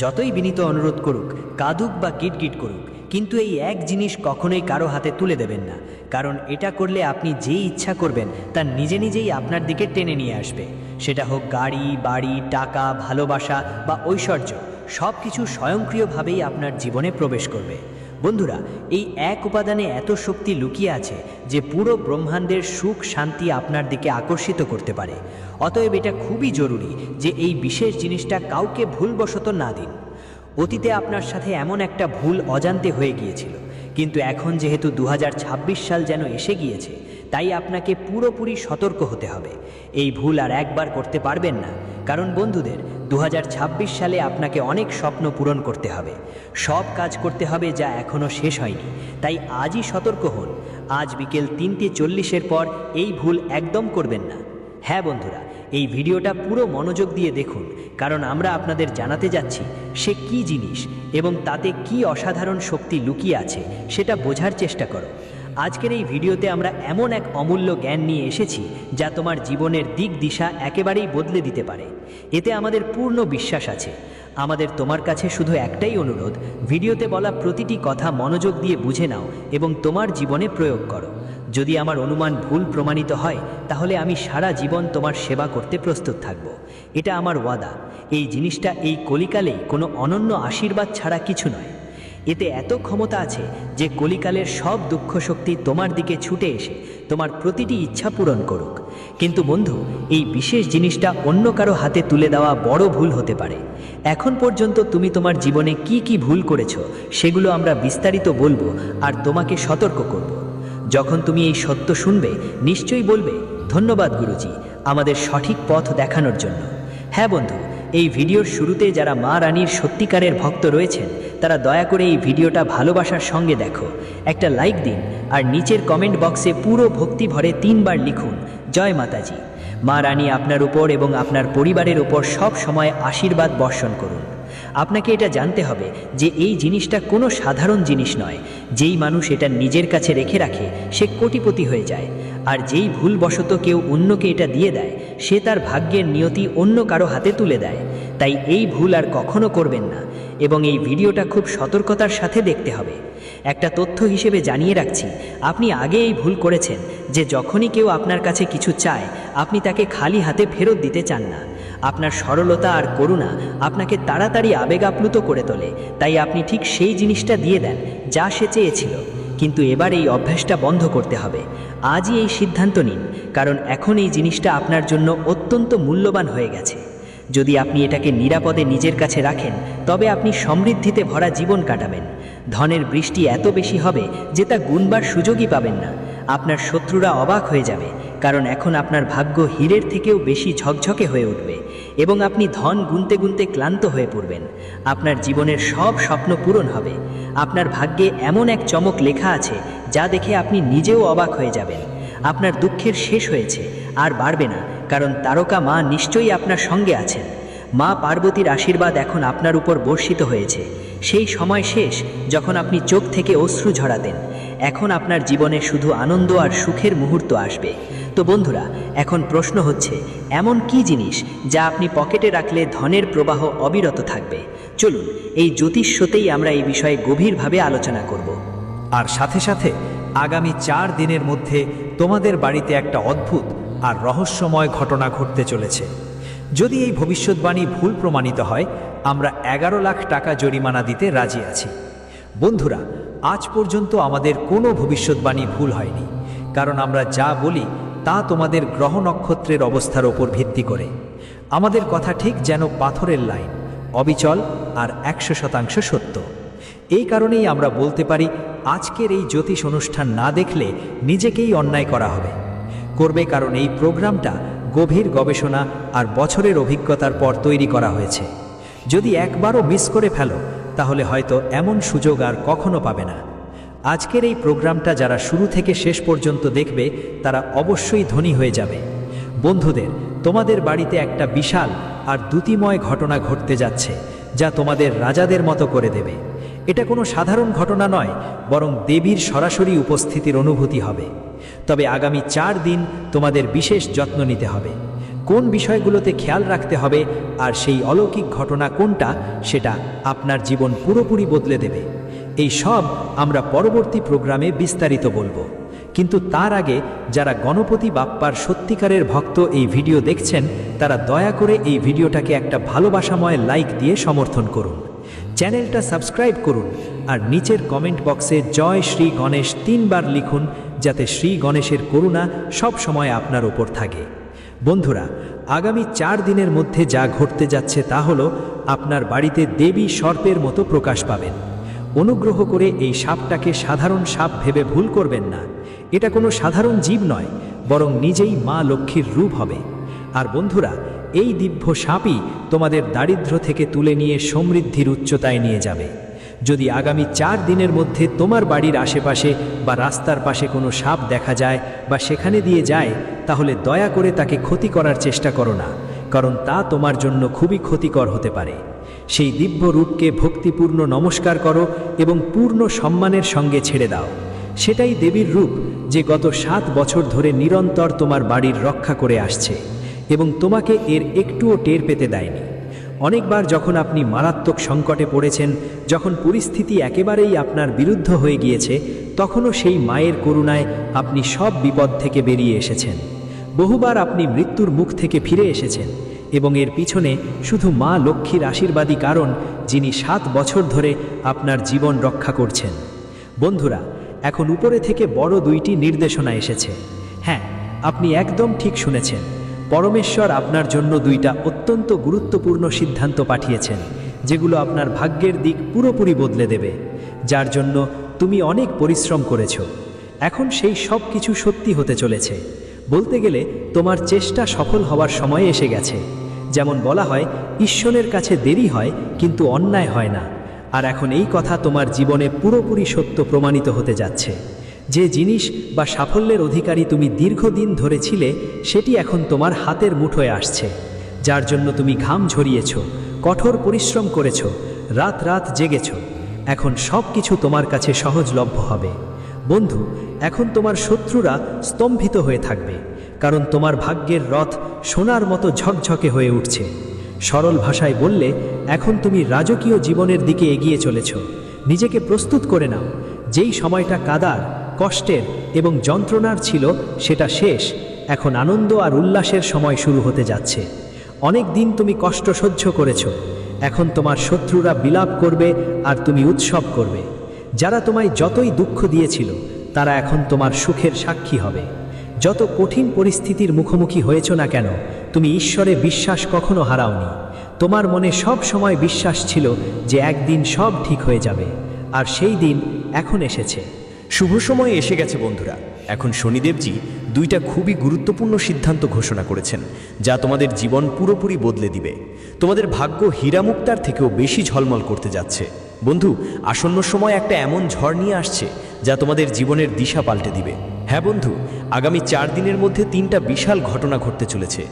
যতই বিনীত অনুরোধ করুক, কাঁদুক বা কিটকিট করুক, কিন্তু এই এক জিনিস কখনোই কারো হাতে তুলে দেবেন না, কারণ এটা করলে আপনি যেই ইচ্ছা করবেন তা নিজে নিজেই আপনার দিকে টেনে নিয়ে আসবে। সেটা হোক গাড়ি, বাড়ি, টাকা, ভালোবাসা বা ঐশ্বর্য, সব কিছু স্বয়ংক্রিয়ভাবেই আপনার জীবনে প্রবেশ করবে। বন্ধুরা, এই এক উপাদানে এত শক্তি লুকিয়ে আছে যে পুরো ব্রহ্মাণ্ডের সুখ শান্তি আপনার দিকে আকর্ষিত করতে পারে। অতএব এটা খুবই জরুরি যে এই বিশেষ জিনিসটা কাউকে ভুলবশত না দিন। অতীতে আপনার সাথে এমন একটা ভুল অজান্তে হয়ে গিয়েছিল, কিন্তু এখন যেহেতু 2026 সাল যেন এসে গিয়েছে, তাই আপনাকে পুরোপুরি সতর্ক হতে হবে। এই ভুল আর একবার করতে পারবেন না, কারণ বন্ধুদের 2026 সালে আপনাকে অনেক স্বপ্ন পূরণ করতে হবে, সব কাজ করতে হবে যা এখনও শেষ হয়নি। তাই আজই সতর্ক হন। আজ বিকেল 3:40-এর পর এই ভুল একদম করবেন না। হ্যাঁ বন্ধুরা, এই ভিডিওটা পুরো মনোযোগ দিয়ে দেখুন, কারণ আমরা আপনাদের জানাতে যাচ্ছি সে কি জিনিস এবং তাতে কি অসাধারণ শক্তি লুকিয়ে আছে সেটা বোঝার চেষ্টা করো। আজকের এই ভিডিওতে আমরা এমন এক অমূল্য জ্ঞান নিয়ে এসেছি যা তোমার জীবনের দিক দিশা একেবারেই বদলে দিতে পারে। এতে আমাদের পূর্ণ বিশ্বাস আছে। আমাদের তোমার কাছে শুধু একটাই অনুরোধ, ভিডিওতে বলা প্রতিটি কথা মনোযোগ দিয়ে বুঝে নাও এবং তোমার জীবনে প্রয়োগ করো। যদি আমার অনুমান ভুল প্রমাণিত হয়, তাহলে আমি সারা জীবন তোমার সেবা করতে প্রস্তুত থাকব। এটা আমার ওয়াদা। এই জিনিসটা এই কলিকালেই কোনো অনন্য আশীর্বাদ ছাড়া কিছু নয়। এতে এত ক্ষমতা আছে যে কলিকালের সব দুঃখ শক্তি তোমার দিকে ছুটে এসে তোমার প্রতিটি ইচ্ছা পূরণ করুক। কিন্তু বন্ধু, এই বিশেষ জিনিসটা অন্য কারো হাতে তুলে দেওয়া বড় ভুল হতে পারে। এখন পর্যন্ত তুমি তোমার জীবনে কি কি ভুল করেছো সেগুলো আমরা বিস্তারিত বলবো আর তোমাকে সতর্ক করব। যখন তুমি এই সত্য শুনবে, নিশ্চয়ই বলবে, ধন্যবাদ গুরুজি, আমাদের সঠিক পথ দেখানোর জন্য। হ্যাঁ বন্ধু, এই ভিডিওর শুরুতে যারা মা রানীর সত্যিকারের ভক্ত রয়েছেন তারা দয়া করে এই ভিডিওটা ভালোবাসার সঙ্গে দেখো, একটা লাইক দিন আর নিচের কমেন্ট বক্সে পুরো ভক্তি ভরে 3 বার লিখুন, জয় মাতাজি। মা রানী আপনার উপর এবং আপনার পরিবারের উপর সব সময় আশীর্বাদ বর্ষণ করুন। আপনাকে এটা জানতে হবে যে এই জিনিসটা কোনো সাধারণ জিনিস নয়। যেই মানুষ এটা নিজের কাছে রেখে রাখে সে কোটিপতি হয়ে যায়, আর যেই ভুলবশত কেউ অন্যকে এটা দিয়ে দেয় সে তার ভাগ্যের নিয়তি অন্য কারো হাতে তুলে দেয়। তাই এই ভুল আর কখনো করবেন না এবং এই ভিডিওটা খুব সতর্কতার সাথে দেখতে হবে। একটা তথ্য হিসেবে জানিয়ে রাখছি, আপনি আগে এই ভুল করেছেন যে যখনই কেউ আপনার কাছে কিছু চায় আপনি তাকে খালি হাতে ফেরত দিতে চান না। আপনার সরলতা আর করুণা আপনাকে তাড়াতাড়ি আবেগ আপ্লুত করে তোলে, তাই আপনি ঠিক সেই জিনিসটা দিয়ে দেন যা সে চেয়েছিল। কিন্তু এবার এই অভ্যাসটা বন্ধ করতে হবে। আজই এই সিদ্ধান্ত নিন, কারণ এখন এই জিনিসটা আপনার জন্য অত্যন্ত মূল্যবান হয়ে গেছে। যদি আপনি এটাকে নিরাপদে নিজের কাছে রাখেন, তবে আপনি সমৃদ্ধিতে ভরা জীবন কাটাবেন। ধনের বৃষ্টি এত বেশি হবে যে তা গুনবার সুযোগই পাবেন না। আপনার শত্রুরা অবাক হয়ে যাবে, কারণ এখন আপনার ভাগ্য হীরের থেকেও বেশি ঝকঝকে হয়ে উঠবে এবং আপনি ধন গুনতে গুনতে ক্লান্ত হয়ে পড়বেন। আপনার জীবনের সব স্বপ্ন পূরণ হবে। আপনার ভাগ্যে এমন এক চমক লেখা আছে যা দেখে আপনি নিজেও অবাক হয়ে যাবেন। আপনার দুঃখের শেষ হয়েছে, আর বাড়বে না, কারণ তারকা মা নিশ্চয়ই আপনার সঙ্গে আছেন। মা পার্বতীর আশীর্বাদ এখন আপনার উপর বর্ষিত হয়েছে। সেই সময় শেষ যখন আপনি চোখ থেকে অশ্রু ঝরাতেন। এখন আপনার জীবনে শুধু আনন্দ আর সুখের মুহূর্ত আসবে। তো বন্ধুরা, এখন প্রশ্ন হচ্ছে, এমন কি জিনিস যা আপনি পকেটে রাখলে ধনের প্রবাহ অবিরত থাকবে? চলুন এই জ্যোতিষ শোতেই আমরা এই বিষয়ে গভীরভাবে আলোচনা করব। আর সাথে সাথে আগামী 4 দিনের মধ্যে তোমাদের বাড়িতে একটা অদ্ভুত আর রহস্যময় ঘটনা ঘটতে চলেছে। যদি এই ভবিষ্যৎবাণী ভুল প্রমাণিত হয়, আমরা 11 লাখ টাকা জরিমানা দিতে রাজি আছি। বন্ধুরা, আজ পর্যন্ত আমাদের কোনো ভবিষ্যৎবাণী ভুল হয়নি, কারণ আমরা যা বলি তা তোমাদের গ্রহ নক্ষত্রের অবস্থার ওপর ভিত্তি করে। আমাদের কথা ঠিক যেন পাথরের লাইন, অবিচল আর 100% সত্য। এই কারণেই আমরা বলতে পারি, আজকের এই জ্যোতিষ অনুষ্ঠান না দেখলে নিজেকেই অন্যায় করা হবে করবে, কারণ এই প্রোগ্রামটা গভীর গবেষণা আর বছরের অভিজ্ঞতার পর তৈরি করা হয়েছে। যদি একবারও মিস করে ফেলো, তাহলে হয়তো এমন সুযোগ আর কখনো পাবে না। আজকের এই প্রোগ্রামটা যারা শুরু থেকে শেষ পর্যন্ত দেখবে তারা অবশ্যই ধনী হয়ে যাবে। বন্ধুদের, তোমাদের বাড়িতে একটা বিশাল আর দ্যুতিময় ঘটনা ঘটতে যাচ্ছে যা তোমাদের রাজাদের মতো করে দেবে। এটা কোনো সাধারণ ঘটনা নয়, বরং দেবীর সরাসরি উপস্থিতির অনুভূতি হবে। তবে আগামী 4 দিন তোমাদের বিশেষ যত্ন নিতে হবে। কোন বিষয়গুলোতে খেয়াল রাখতে হবে আর সেই অলৌকিক ঘটনা কোনটা সেটা আপনার জীবন পুরোপুরি বদলে দেবে। এই সব আমরা পরবর্তী প্রোগ্রামে বিস্তারিত বলবো, কিন্তু তার আগে যারা গণপতি বাপ্পার সত্যিকারের ভক্ত এই ভিডিও দেখছেন তারা দয়া করে এই ভিডিওটাকে একটা ভালোবাসাময় লাইক দিয়ে সমর্থন করুন, চ্যানেলটা সাবস্ক্রাইব করুন আর নিচের কমেন্ট বক্সে জয় শ্রী গণেশ 3 বার লিখুন, যাতে শ্রী গণেশের করুণা সব সময় আপনার ওপর থাকে। বন্ধুরা, আগামী 4 দিনের মধ্যে যা ঘটতে যাচ্ছে তা হলো আপনার বাড়িতে দেবী সর্পের মতো প্রকাশ পাবেন। অনুগ্রহ করে এই সাপটাকে সাধারণ সাপ ভেবে ভুল করবেন না। এটা কোনো সাধারণ জীব নয়, বরং নিজেই মা লক্ষ্মীর রূপ হবে। আর বন্ধুরা, এই দিব্য সাপই তোমাদের দারিদ্র্য থেকে তুলে নিয়ে সমৃদ্ধির উচ্চতায় নিয়ে যাবে। যদি আগামী 4 দিনের মধ্যে তোমার বাড়ির আশেপাশে বা রাস্তার পাশে কোনো সাপ দেখা যায় বা সেখানে দিয়ে যায়, তাহলে দয়া করে তাকে ক্ষতি করার চেষ্টা করো না, কারণ তা তোমার জন্য খুবই ক্ষতিকর হতে পারে। সেই দিব্য রূপকে ভক্তিপূর্ণ নমস্কার করো এবং পূর্ণ সম্মানের সঙ্গে ছেড়ে দাও। সেটাই দেবীর রূপ, যে গত 7 বছর ধরে নিরন্তর তোমার বাড়ির রক্ষা করে আসছে এবং তোমাকে এর একটুও টের পেতে দেয়নি। অনেকবার যখন আপনি মারাত্মক সংকটে পড়েছেন, যখন পরিস্থিতি একেবারেই আপনার বিরুদ্ধ হয়ে গিয়েছে, তখনও সেই মায়ের করুণায় আপনি সব বিপদ থেকে বেরিয়ে এসেছেন। বহুবার আপনি মৃত্যুর মুখ থেকে ফিরে এসেছেন এবং এর পিছনে শুধু মা লক্ষ্মীর আশীর্বাদী কারণ, যিনি 7 বছর ধরে আপনার জীবন রক্ষা করছেন। বন্ধুরা, এখন উপরে থেকে বড় 2টি নির্দেশনা এসেছে। হ্যাঁ, আপনি একদম ঠিক শুনেছেন। পরমেশ্বর আপনার জন্য 2টা অত্যন্ত গুরুত্বপূর্ণ সিদ্ধান্ত পাঠিয়েছেন, যেগুলো আপনার ভাগ্যের দিক পুরোপুরি বদলে দেবে, যার জন্য তুমি অনেক পরিশ্রম করেছ। এখন সেই সব কিছু সত্যি হতে চলেছে। বলতে গেলে তোমার চেষ্টা সফল হওয়ার সময় এসে গেছে। যেমন বলা হয়, ঈশ্বরের কাছে দেরি হয় কিন্তু অন্যায় হয় না। আর এখন এই কথা তোমার জীবনে পুরোপুরি সত্য প্রমাণিত হতে যাচ্ছে। যে জিনিস বা সাফল্যের অধিকারী তুমি দীর্ঘদিন ধরে ছিলে, সেটি এখন তোমার হাতের মুঠোয় আসছে। যার জন্য তুমি ঘাম ঝরিয়েছ, কঠোর পরিশ্রম করেছ, রাত রাত জেগেছ। এখন সব কিছু তোমার কাছে সহজলভ্য হবে। বন্ধু, এখন তোমার শত্রুরা স্তম্ভিত হয়ে থাকবে, কারণ তোমার ভাগ্যের রথ সোনার মতো ঝকঝকে হয়ে উঠছে। সরল ভাষায় বললে, এখন তুমি রাজকীয় জীবনের দিকে এগিয়ে চলেছ। নিজেকে প্রস্তুত করে নাও। যেই সময়টা কাদার, কষ্টের এবং যন্ত্রণার ছিল, সেটা শেষ। এখন আনন্দ আর উল্লাসের সময় শুরু হতে যাচ্ছে। অনেক দিন তুমি কষ্ট সহ্য করেছ, এখন তোমার শত্রুরা বিলাপ করবে আর তুমি উৎসব করবে। যারা তোমায় যতই দুঃখ দিয়েছিল, তারা এখন তোমার সুখের সাক্ষী হবে। যত কঠিন পরিস্থিতির মুখোমুখি হয়েছ না কেন, তুমি ঈশ্বরে বিশ্বাস কখনো হারাওনি। তোমার মনে সব সময় বিশ্বাস ছিল যে একদিন সব ঠিক হয়ে যাবে, আর সেই দিন এখন এসেছে। শুভ সময় এসে গেছে বন্ধুরা। এখন শনিদেবজি 2টা খুবই গুরুত্বপূর্ণ সিদ্ধান্ত ঘোষণা করেছেন, যা তোমাদের জীবন পুরোপুরি বদলে দিবে। তোমাদের ভাগ্য হীরামুক্তার থেকেও বেশি ঝলমল করতে যাচ্ছে। বন্ধু, আসন্ন সময় একটা এমন ঝড় নিয়ে আসছে যা তোমাদের জীবনের দিশা পাল্টে দিবে। হ্যাঁ বন্ধু, আগামী 4 দিনের মধ্যে 3টা বিশাল ঘটনা ঘটতে চলেছে।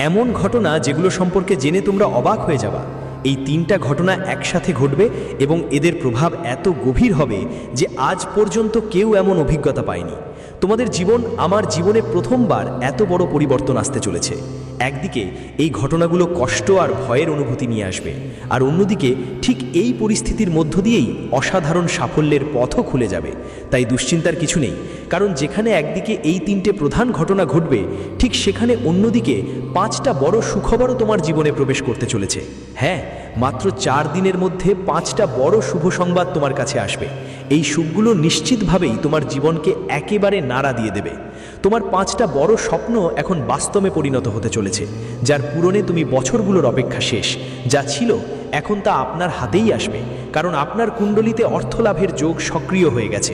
এমন ঘটনা যেগুলো সম্পর্কে জেনে তোমরা অবাক হয়ে যাবা। এই 3টা ঘটনা একসাথে ঘটবে এবং এদের প্রভাব এত গভীর হবে যে আজ পর্যন্ত কেউ এমন অভিজ্ঞতা পায়নি। তোমাদের জীবন আমার জীবনে প্রথমবার এত বড় পরিবর্তন আসতে চলেছে। একদিকে এই ঘটনাগুলো কষ্ট আর ভয়ের অনুভূতি নিয়ে আসবে, আর অন্যদিকে ঠিক এই পরিস্থিতির মধ্য দিয়েই অসাধারণ সাফল্যের পথও খুলে যাবে। তাই দুশ্চিন্তার কিছু নেই, কারণ যেখানে একদিকে এই 3টে প্রধান ঘটনা ঘটবে, ঠিক সেখানে অন্যদিকে 5টা বড় সুখবরও তোমার জীবনে প্রবেশ করতে চলেছে। হ্যাঁ, মাত্র 4 দিনের মধ্যে 5টা বড় শুভ সংবাদ তোমার কাছে আসবে। এই সুখগুলো নিশ্চিতভাবেই তোমার জীবনকে একেবারে নাড়া দিয়ে দেবে। তোমার 5টা বড় স্বপ্ন এখন বাস্তবে পরিণত হতে চলেছে, যার পূরণে তুমি বছরগুলোর অপেক্ষা শেষ। যা ছিল এখন তা আপনার হাতেই আসবে, কারণ আপনার কুণ্ডলিতে অর্থলাভের যোগ সক্রিয় হয়ে গেছে।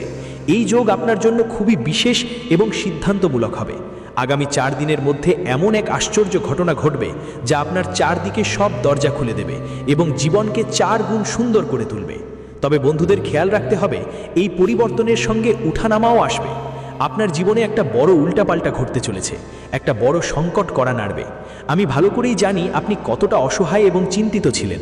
এই যোগ আপনার জন্য খুবই বিশেষ এবং সিদ্ধান্তমূলক হবে। আগামী 4 দিনের মধ্যে এমন এক আশ্চর্য ঘটনা ঘটবে যা আপনার চারদিকে সব দরজা খুলে দেবে এবং জীবনকে 4 গুণ সুন্দর করে তুলবে। তবে বন্ধুদের খেয়াল রাখতে হবে, এই পরিবর্তনের সঙ্গে উঠানামাও আসবে। আপনার জীবনে একটা বড় উল্টাপাল্টা ঘটতে চলেছে, একটা বড় সংকট কড়া নাড়বে। আমি ভালো করেই জানি আপনি কতটা অসহায় এবং চিন্তিত ছিলেন।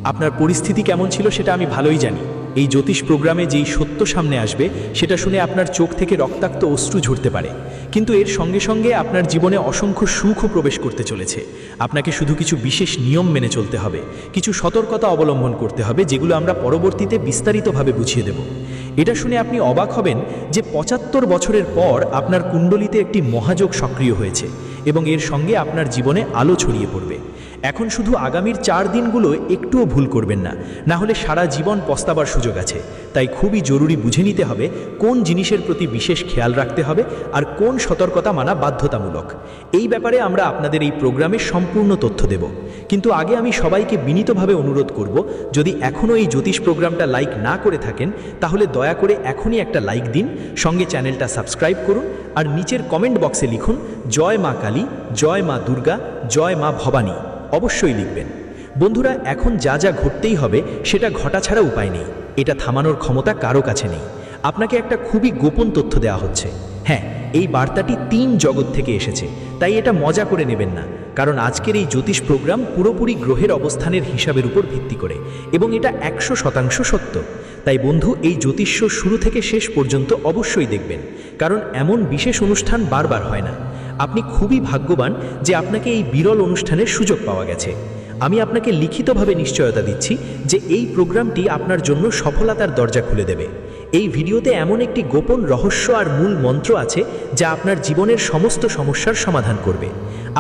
আপনার পরিস্থিতি কেমন ছিল সেটা আমি ভালোই জানি। এই জ্যোতিষ প্রোগ্রামে যেই সত্য সামনে আসবে সেটা শুনে আপনার চোখ থেকে রক্তাক্ত অশ্রু ঝরতে পারে, কিন্তু এর সঙ্গে সঙ্গে আপনার জীবনে অসংখ্য সুখও প্রবেশ করতে চলেছে। আপনাকে শুধু কিছু বিশেষ নিয়ম মেনে চলতে হবে, কিছু সতর্কতা অবলম্বন করতে হবে, যেগুলো আমরা পরবর্তীতে বিস্তারিতভাবে বুঝিয়ে দেব। এটা শুনে আপনি অবাক হবেন যে ৭৫ বছরের পর আপনার কুণ্ডলিতে একটি মহাযোগ সক্রিয় হয়েছে এবং এর সঙ্গে আপনার জীবনে আলো ছড়িয়ে পড়বে। এখন শুধু আগামীর 4 দিনগুলো একটুও ভুল করবেন না, না হলে সারা জীবন পস্তাবার সুযোগ আছে। তাই খুবই জরুরি বুঝে নিতে হবে কোন জিনিসের প্রতি বিশেষ খেয়াল রাখতে হবে আর কোন সতর্কতা মানা বাধ্যতামূলক। এই ব্যাপারে আমরা আপনাদের এই প্রোগ্রামে সম্পূর্ণ তথ্য দেব। কিন্তু আগে আমি সবাইকে বিনীতভাবে অনুরোধ করব, যদি এখনও এই জ্যোতিষ প্রোগ্রামটা লাইক না করে থাকেন তাহলে দয়া করে এখনই একটা লাইক দিন, সঙ্গে চ্যানেলটা সাবস্ক্রাইব করুন আর নিচের কমেন্ট বক্সে লিখুন জয় মা কালী, জয় মা দুর্গা, জয় মা ভবানী। অবশ্যই লিখবেন। বন্ধুরা, এখন যা যা ঘটতেই হবে সেটা ঘটা ছাড়া উপায় নেই। এটা থামানোর ক্ষমতা কারো কাছে নেই। আপনাকে একটা খুবই গোপন তথ্য দেওয়া হচ্ছে। হ্যাঁ, এই বার্তাটি 3 জগৎ থেকে এসেছে, তাই এটা মজা করে নেবেন না, কারণ আজকের এই জ্যোতিষ প্রোগ্রাম পুরোপুরি গ্রহের অবস্থানের হিসাবের উপর ভিত্তি করে এবং এটা 100% সত্য। তাই বন্ধু, এই জ্যোতিষ্য শুরু থেকে শেষ পর্যন্ত অবশ্যই দেখবেন, কারণ এমন বিশেষ অনুষ্ঠান বারবার হয় না। আপনি খুবই ভাগ্যবান যে আপনাকে এই বিরল অনুষ্ঠানের সুযোগ পাওয়া গেছে। আমি আপনাকে লিখিতভাবে নিশ্চয়তা দিচ্ছি যে এই প্রোগ্রামটি আপনার জন্য সফলতার দরজা খুলে দেবে। এই ভিডিওতে এমন একটি গোপন রহস্য আর মূল মন্ত্র আছে যা আপনার জীবনের সমস্ত সমস্যার সমাধান করবে।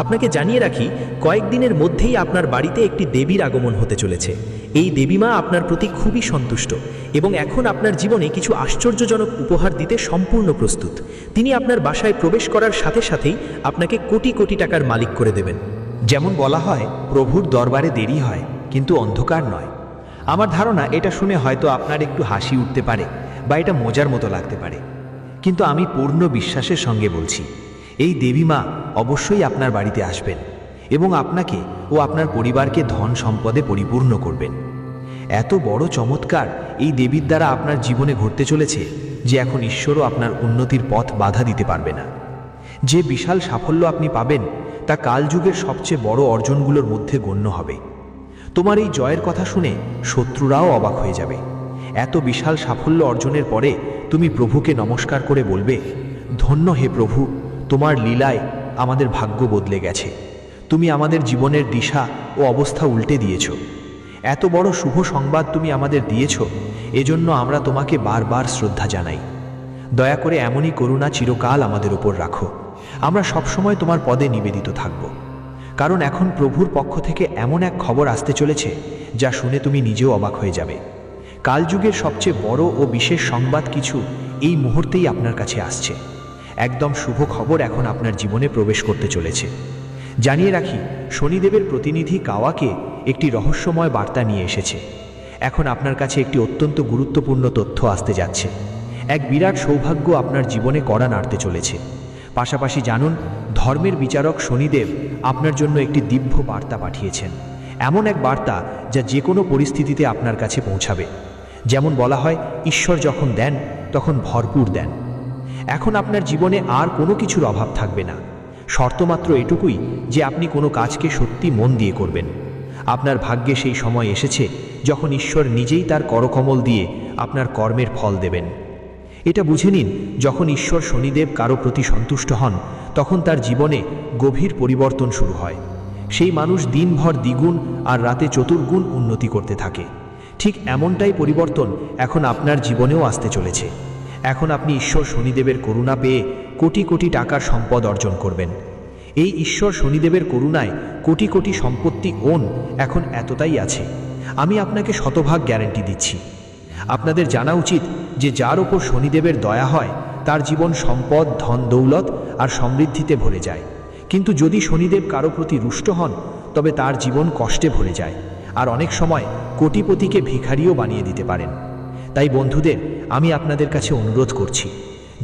আপনাকে জানিয়ে রাখি, কয়েকদিনের মধ্যেই আপনার বাড়িতে একটি দেবীর আগমন হতে চলেছে। এই দেবীমা আপনার প্রতি খুবই সন্তুষ্ট এবং এখন আপনার জীবনে কিছু আশ্চর্যজনক উপহার দিতে সম্পূর্ণ প্রস্তুত। তিনি আপনার বাসায় প্রবেশ করার সাথে সাথেই আপনাকে কোটি কোটি টাকার মালিক করে দেবেন। যেমন বলা হয়, প্রভুর দরবারে দেরি হয় কিন্তু অন্ধকার নয়। আমার ধারণা এটা শুনে হয়তো আপনার একটু হাসি উঠতে পারে বা এটা মজার মতো লাগতে পারে, কিন্তু আমি পূর্ণ বিশ্বাসের সঙ্গে বলছি, এই দেবীমা অবশ্যই আপনার বাড়িতে আসবেন এবং আপনাকে ও আপনার পরিবারকে ধন সম্পদে পরিপূর্ণ করবেন। এত বড় চমৎকার এই দেবীর দ্বারা আপনার জীবনে ঘটতে চলেছে যে এখন ঈশ্বরও আপনার উন্নতির পথ বাধা দিতে পারবে না। যে বিশাল সাফল্য আপনি পাবেন তা কালযুগের সবচেয়ে বড় অর্জনগুলোর মধ্যে গণ্য হবে। তোমার এই জয়ের কথা শুনে শত্রুরাও অবাক হয়ে যাবে। এত বিশাল সাফল্য অর্জনের পরে তুমি প্রভুকে নমস্কার করে বলবে, ধন্য হে প্রভু, তোমার লীলায় আমাদের ভাগ্য বদলে গেছে। তুমি আমাদের জীবনের দিশা ও অবস্থা উল্টে দিয়েছ। এত বড় শুভ সংবাদ তুমি আমাদের দিয়েছ, এজন্য আমরা তোমাকে বারবার শ্রদ্ধা জানাই। দয়া করে এমনই করুণা চিরকাল আমাদের উপর রাখো। আমরা সবসময় তোমার পদে নিবেদিত থাকব, কারণ এখন প্রভুর পক্ষ থেকে এমন এক খবর আসতে চলেছে যা শুনে তুমি নিজেও অবাক হয়ে যাবে। কালযুগের সবচেয়ে বড় ও বিশেষ সংবাদ কিছু এই মুহূর্তেই আপনার কাছে আসছে। একদম শুভ খবর এখন আপনার জীবনে প্রবেশ করতে চলেছে। জানিয়ে রাখি, শনিদেবের প্রতিনিধি কাওয়াকে একটি রহস্যময় বার্তা নিয়ে এসেছে। এখন আপনার কাছে একটি অত্যন্ত গুরুত্বপূর্ণ তথ্য আসতে যাচ্ছে। এক বিরাট সৌভাগ্য আপনার জীবনে কড়া নাড়তে চলেছে। পাশাপাশি জানুন, ধর্মের বিচারক শনিদেব আপনার জন্য একটি দিব্য বার্তা পাঠিয়েছেন। এমন এক বার্তা যা যে কোনো পরিস্থিতিতে আপনার কাছে পৌঁছাবে। যেমন বলা হয়, ঈশ্বর যখন দেন তখন ভরপুর দেন। এখন আপনার জীবনে আর কোনো কিছুর অভাব থাকবে না। শর্ত মাত্র এটুকুই যে আপনি কোনো কাজকে সত্যি মন দিয়ে করবেন। আপনার ভাগ্যে সেই সময় এসেছে যখন ঈশ্বর নিজেই তার করকমল দিয়ে আপনার কর্মের ফল দেবেন। এটা বুঝে নিন, যখন ঈশ্বর শনিদেব কারো প্রতি সন্তুষ্ট হন তখন তার জীবনে গভীর পরিবর্তন শুরু হয়। সেই মানুষ দিনভর দ্বিগুণ আর রাতে চতুর্গুণ উন্নতি করতে থাকে। ঠিক এমনটাই পরিবর্তন এখন আপনার জীবনেও আসতে চলেছে। এখন আপনি ঈশ্বর শনিদেবের করুণা পেয়ে কোটি কোটি টাকার সম্পদ অর্জন করবেন। এই ঈশ্বর শনিদেবের করুণায় কোটি কোটি সম্পত্তি এখন এতটাই আছে, আমি আপনাকে শতভাগ গ্যারান্টি দিচ্ছি। আপনাদের জানা উচিত যে যার ওপর শনিদেবের দয়া হয় তার জীবন সম্পদ, ধন দৌলত আর সমৃদ্ধিতে ভরে যায়। কিন্তু যদি শনিদেব কারো প্রতি রুষ্ট হন তবে তার জীবন কষ্টে ভরে যায় আর অনেক সময় কোটিপতিকে ভিখারিও বানিয়ে দিতে পারেন। তাই বন্ধুদের, আমি আপনাদের কাছে অনুরোধ করছি,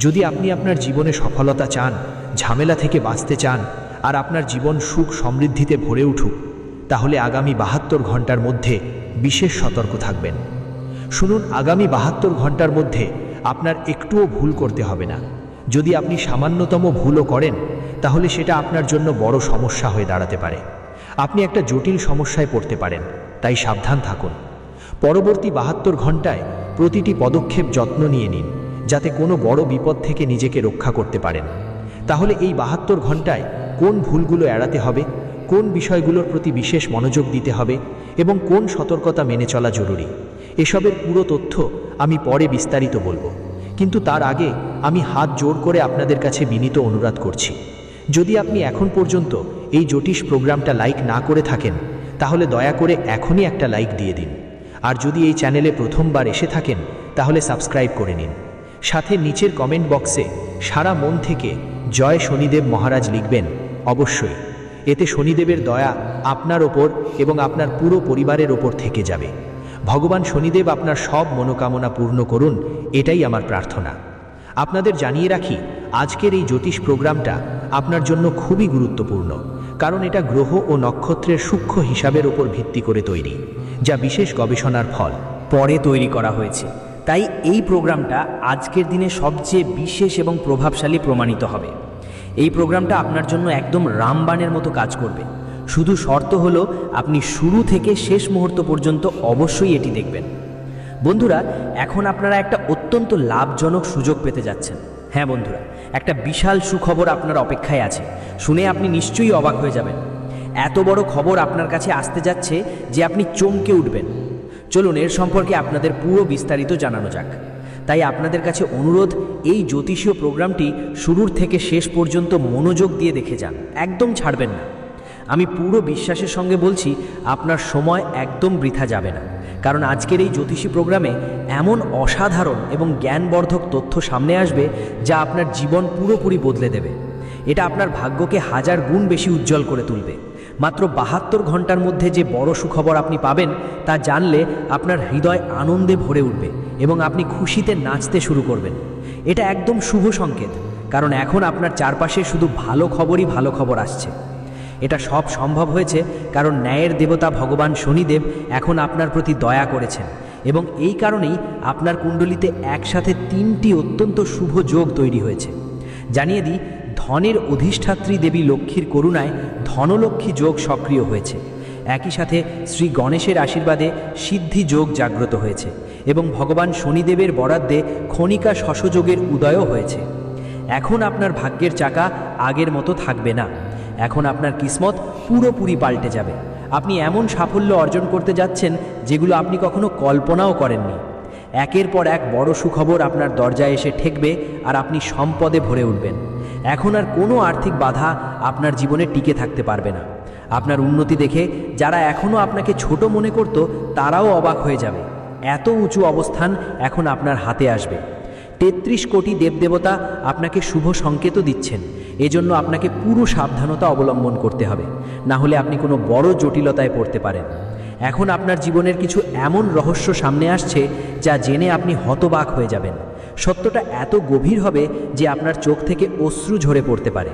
যদি আপনি আপনার জীবনে সফলতা চান, ঝামেলা থেকে বাঁচতে চান আর আপনার জীবন সুখ সমৃদ্ধিতে ভরে উঠুক, তাহলে আগামী 72 ঘন্টার মধ্যে বিশেষ সতর্ক থাকবেন। শুনুন, আগামী 72 ঘন্টার মধ্যে আপনার একটুও ভুল করতে হবে না। যদি আপনি সামান্যতম ভুলও করেন তাহলে সেটা আপনার জন্য বড় সমস্যা হয়ে দাঁড়াতে পারে। আপনি একটা জটিল সমস্যায় পড়তে পারেন। তাই সাবধান থাকুন। পরবর্তী 72 ঘন্টায় প্রতিটি পদক্ষেপ যত্ন নিয়ে নিন, যাতে কোনো বড় বিপদ থেকে নিজেকে রক্ষা করতে পারেন। তাহলে এই 72 ঘন্টায় কোন ভুলগুলো এড়াতে হবে, কোন বিষয়গুলোর প্রতি বিশেষ মনোযোগ দিতে হবে এবং কোন সতর্কতা মেনে চলা জরুরি, এসবের পুরো তথ্য আমি পরে বিস্তারিত বলবো। কিন্তু তার আগে আমি হাত জোড় করে আপনাদের কাছে বিনীত অনুরোধ করছি, যদি আপনি এখন পর্যন্ত এই জ্যোতিষ প্রোগ্রামটা লাইক না করে থাকেন, তাহলে দয়া করে এখনই একটা লাইক দিয়ে দিন। আর যদি এই চ্যানেলে প্রথমবার এসে থাকেন, তাহলে সাবস্ক্রাইব করে নিন। সাথে নিচের কমেন্ট বক্সে সারা মন থেকে জয় শনিদেব মহারাজ লিখবেন অবশ্যই। এতে শনিদেবের দয়া আপনার ওপর এবং আপনার পুরো পরিবারের ওপর থেকে যাবে। ভগবান শনিদেব আপনার সব মনোকামনা পূর্ণ করুন, এটাই আমার প্রার্থনা। আপনাদের জানিয়ে রাখি, আজকের এই জ্যোতিষ প্রোগ্রামটা আপনার জন্য খুবই গুরুত্বপূর্ণ, কারণ এটা গ্রহ ও নক্ষত্রের সূক্ষ্ম হিসাবের ওপর ভিত্তি করে তৈরি, যা বিশেষ গবেষণার ফল পরে তৈরি করা হয়েছে। তাই এই প্রোগ্রামটা আজকের দিনে সবচেয়ে বিশেষ এবং প্রভাবশালী প্রমাণিত হবে। এই প্রোগ্রামটা আপনার জন্য একদম রামবাণের মতো কাজ করবে। শুধু শর্ত হলো আপনি শুরু থেকে শেষ মুহূর্ত পর্যন্ত অবশ্যই এটি দেখবেন। বন্ধুরা, এখন আপনারা একটা অত্যন্ত লাভজনক সুযোগ পেতে যাচ্ছেন। হ্যাঁ বন্ধুরা, একটা বিশাল সুখবর আপনার অপেক্ষায় আছে। শুনে আপনি নিশ্চয়ই অবাক হয়ে যাবেন। এত বড় খবর আপনার কাছে আসতে যাচ্ছে যে আপনি চমকে উঠবেন। চলুন এর সম্পর্কে আপনাদের পুরো বিস্তারিত জানানো যাক। তাই আপনাদের কাছে অনুরোধ, এই জ্যোতিষীয় প্রোগ্রামটি শুরুর থেকে শেষ পর্যন্ত মনোযোগ দিয়ে দেখে যান, একদম ছাড়বেন না। আমি পুরো বিশ্বাসের সঙ্গে বলছি, আপনার সময় একদম বৃথা যাবে না, কারণ আজকের এই জ্যোতিষী প্রোগ্রামে এমন অসাধারণ এবং জ্ঞানবর্ধক তথ্য সামনে আসবে যা আপনার জীবন পুরোপুরি বদলে দেবে। এটা আপনার ভাগ্যকে 1000 গুণ বেশি উজ্জ্বল করে তুলবে। মাত্র 72 ঘন্টার মধ্যে যে বড় সুখবর আপনি পাবেন, তা জানলে আপনার হৃদয় আনন্দে ভরে উঠবে এবং আপনি খুশিতে নাচতে শুরু করবেন। এটা একদম শুভ সংকেত, কারণ এখন আপনার চারপাশে শুধু ভালো খবর আসছে। এটা সব সম্ভব হয়েছে কারণ ন্যায়ের দেবতা ভগবান শনিদেব এখন আপনার প্রতি দয়া করেছেন, এবং এই কারণেই আপনার কুণ্ডলিতে একসাথে 3টি অত্যন্ত শুভ যোগ তৈরি হয়েছে। জানিয়ে দিই, ধনের অধিষ্ঠাত্রী দেবী লক্ষ্মীর করুণায় ধনলক্ষ্মী যোগ সক্রিয় হয়েছে। একই সাথে শ্রী গণেশের আশীর্বাদে সিদ্ধি যোগ জাগ্রত হয়েছে এবং ভগবান শনিদেবের বরাদ্দে ক্ষণিকা শশযোগের উদয়ও হয়েছে। এখন আপনার ভাগ্যের চাকা আগের মতো থাকবে না। এখন আপনার কিসমত পুরোপুরি পাল্টে যাবে। আপনি এমন সাফল্য অর্জন করতে যাচ্ছেন যেগুলো আপনি কখনো কল্পনাও করেননি। একের পর এক বড় সুখবর আপনার দরজায় এসে ঠেকবে আর আপনি সম্পদে ভরে উঠবেন। এখন আর কোনো আর্থিক বাধা আপনার জীবনে টিকে থাকতে পারবে না। আপনার উন্নতি দেখে যারা এখনও আপনাকে ছোট মনে করত, তারাও অবাক হয়ে যাবে। এত উঁচু অবস্থান এখন আপনার হাতে আসবে। 33 কোটি দেবদেবতা আপনাকে শুভ সংকেতও দিচ্ছেন। এজন্য আপনাকে পুরো সাবধানতা অবলম্বন করতে হবে, না হলে আপনি কোনো বড় জটিলতায় পড়তে পারেন। এখন আপনার জীবনের কিছু এমন রহস্য সামনে আসছে যা জেনে আপনি হতবাক হয়ে যাবেন। সত্যটা এত গভীর হবে যে আপনার চোখ থেকে অশ্রু ঝরে পড়তে পারে।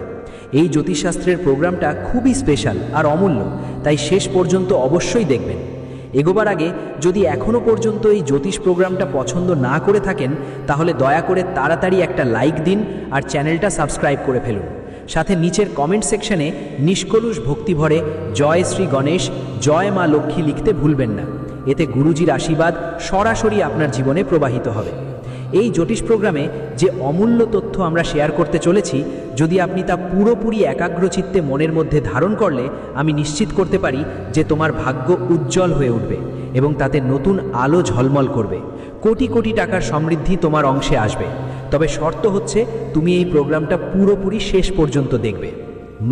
এই জ্যোতিষশাস্ত্রের প্রোগ্রামটা খুবই স্পেশাল আর অমূল্য, তাই শেষ পর্যন্ত অবশ্যই দেখবেন। এগোবার আগে যদি এখনও পর্যন্ত এই জ্যোতিষ প্রোগ্রামটা পছন্দ না করে থাকেন, তাহলে দয়া করে তাড়াতাড়ি একটা লাইক দিন আর চ্যানেলটা সাবস্ক্রাইব করে ফেলুন। সাথে নিচের কমেন্ট সেকশনে নিষ্কলুষ ভক্তিভরে জয় শ্রী গণেশ, জয় মা লক্ষ্মী লিখতে ভুলবেন না। এতে গুরুজির আশীর্বাদ সরাসরি আপনার জীবনে প্রবাহিত হবে। এই জ্যোতিষ প্রোগ্রামে যে অমূল্য তথ্য আমরা শেয়ার করতে চলেছি, যদি আপনি তা পুরোপুরি একাগ্রচিত্তে মনের মধ্যে ধারণ করলে, আমি নিশ্চিত করতে পারি যে তোমার ভাগ্য উজ্জ্বল হয়ে উঠবে এবং তাতে নতুন আলো ঝলমল করবে। কোটি কোটি টাকার সমৃদ্ধি তোমার অংশে আসবে। তবে শর্ত হচ্ছে, তুমি এই প্রোগ্রামটা পুরোপুরি শেষ পর্যন্ত দেখবে।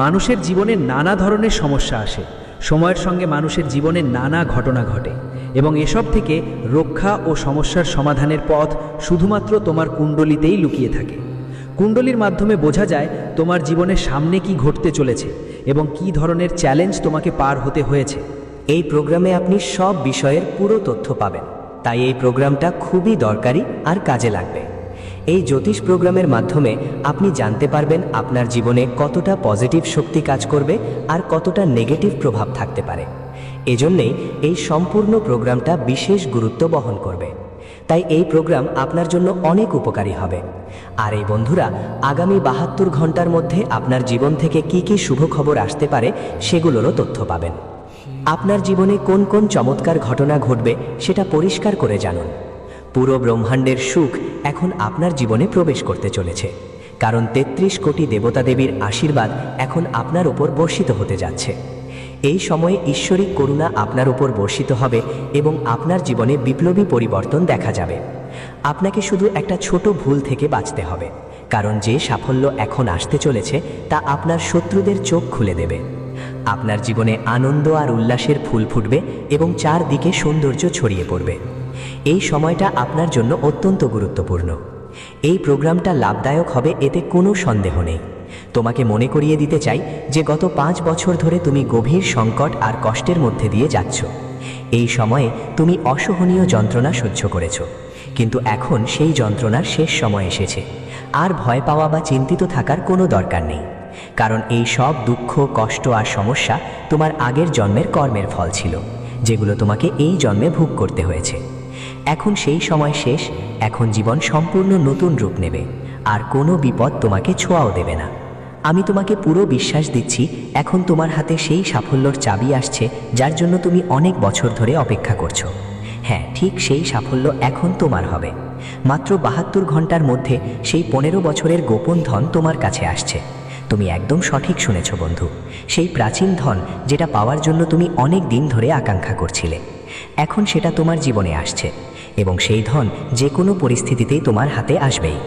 মানুষের জীবনে নানা ধরনের সমস্যা আসে। সময়ের সঙ্গে মানুষের জীবনে নানা ঘটনা ঘটে এবং এসব থেকে রক্ষা ও সমস্যার সমাধানের পথ শুধুমাত্র তোমার কুণ্ডলিতেই লুকিয়ে থাকে। কুণ্ডলির মাধ্যমে বোঝা যায় তোমার জীবনের সামনে কি ঘটতে চলেছে এবং কি ধরনের চ্যালেঞ্জ তোমাকে পার হতে হয়েছে। এই প্রোগ্রামে আপনি সব বিষয়ের পুরো তথ্য পাবেন, তাই এই প্রোগ্রামটা খুবই দরকারি আর কাজে লাগবে। এই জ্যোতিষ প্রোগ্রামের মাধ্যমে আপনি জানতে পারবেন আপনার জীবনে কতটা পজিটিভ শক্তি কাজ করবে আর কতটা নেগেটিভ প্রভাব থাকতে পারে। এজন্যই এই সম্পূর্ণ প্রোগ্রামটা বিশেষ গুরুত্ব বহন করবে। তাই এই প্রোগ্রাম আপনার জন্য অনেক উপকারী হবে। আর এই বন্ধুরা, আগামী 72 ঘন্টার মধ্যে আপনার জীবন থেকে কি কি শুভ খবর আসতে পারে সেগুলোরও তথ্য পাবেন। আপনার জীবনে কোন কোন চমৎকার ঘটনা ঘটবে সেটা পরিষ্কার করে জানুন। পুরো ব্রহ্মাণ্ডের সুখ এখন আপনার জীবনে প্রবেশ করতে চলেছে, কারণ ৩৩ কোটি দেবতা দেবীর আশীর্বাদ এখন আপনার উপর বর্ষিত হতে যাচ্ছে। এই সময়ে ঈশ্বরিক করুণা আপনার উপর বর্ষিত হবে এবং আপনার জীবনে বিপ্লবী পরিবর্তন দেখা যাবে। আপনাকে শুধু একটা ছোট ভুল থেকে বাঁচতে হবে, কারণ যে সাফল্য এখন আসতে চলেছে তা আপনার শত্রুদের চোখ খুলে দেবে। আপনার জীবনে আনন্দ আর উল্লাসের ফুল ফুটবে এবং চারদিকে সৌন্দর্য ছড়িয়ে পড়বে। এই সময়টা আপনার জন্য অত্যন্ত গুরুত্বপূর্ণ। এই প্রোগ্রামটা লাভদায়ক হবে, এতে কোনো সন্দেহ নেই। তোমাকে মনে করিয়ে দিতে চাই যে গত 5 বছর ধরে তুমি গভীর সংকট আর কষ্টের মধ্যে দিয়ে যাচ্ছ। এই সময়ে তুমি অসহনীয় যন্ত্রণা সহ্য করেছ, কিন্তু এখন সেই যন্ত্রণার শেষ সময় এসেছে। আর ভয় পাওয়া বা চিন্তিত থাকার কোনো দরকার নেই, কারণ এই সব দুঃখ, কষ্ট আর সমস্যা তোমার আগের জন্মের কর্মের ফল ছিল, যেগুলো তোমাকে এই জন্মে ভোগ করতে হয়েছে। এখন সেই সময় শেষ। এখন জীবন সম্পূর্ণ নতুন রূপ নেবে, আর কোনো বিপদ তোমাকে ছোঁয়াও দেবে না। আমি তোমাকে পুরো বিশ্বাস দিচ্ছি, এখন তোমার হাতে সেই সাফল্যর চাবি আসছে যার জন্য তুমি অনেক বছর ধরে অপেক্ষা করছো। হ্যাঁ, ঠিক সেই সাফল্য এখন তোমার হবে। মাত্র 72 ঘন্টার মধ্যে সেই 15 বছরের গোপন ধন তোমার কাছে আসছে। তুমি একদম সঠিক শুনেছ বন্ধু। সেই প্রাচীন ধন যেটা পাওয়ার জন্য তুমি অনেক দিন ধরে আকাঙ্ক্ষা করছিলে, এখন সেটা তোমার জীবনে আসছে, এবং সেই ধন যে কোনো পরিস্থিতিতেই তোমার হাতে আসবেই।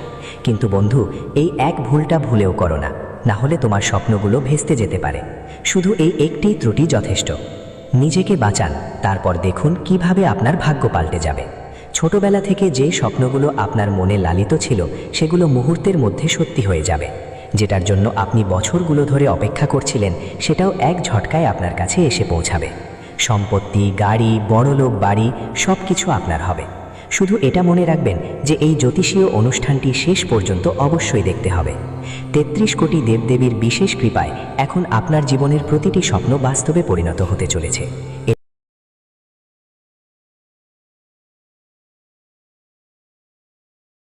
কিন্তু বন্ধু, এই এক ভুলটা ভুলেও করো না, না হলে তোমার স্বপ্নগুলো ভেস্তে যেতে পারে। শুধু এই একটি ত্রুটি যথেষ্ট। নিজেকে বাঁচান, তারপর দেখুন কিভাবে আপনার ভাগ্য পাল্টে যাবে। ছোটবেলা থেকে যে স্বপ্নগুলো আপনার মনে লালিত ছিল সেগুলো মুহূর্তের মধ্যে সত্যি হয়ে যাবে। যেটার জন্য আপনি বছরগুলো ধরে অপেক্ষা করছিলেন সেটাও এক ঝটকায় আপনার কাছে এসে পৌঁছাবে। সম্পত্তি, গাড়ি, বড়লোক বাড়ি সব কিছু আপনার হবে। শুধু এটা মনে রাখবেন যে এই জ্যোতিষীয় অনুষ্ঠানটি শেষ পর্যন্ত অবশ্যই দেখতে হবে। ৩৩ কোটি দেবদেবীর বিশেষ কৃপায় এখন আপনার জীবনের প্রতিটি স্বপ্ন বাস্তবে পরিণত হতে চলেছে।